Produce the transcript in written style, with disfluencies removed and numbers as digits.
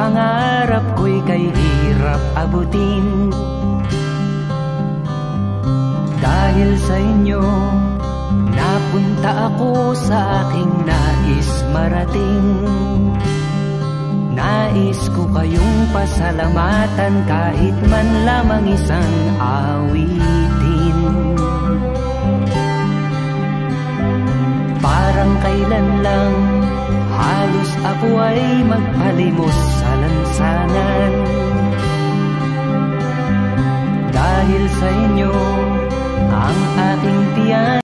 pangarap ko'y kay hirap abutin. Dahil sa inyo, napunta ako sa aking nais marating. Nais ko kayong pasalamatan kahit man lamang isang awitin. Parang kailan lang halos ako ay magpalimos sa lansangan. Dahil sa inyo, ang aking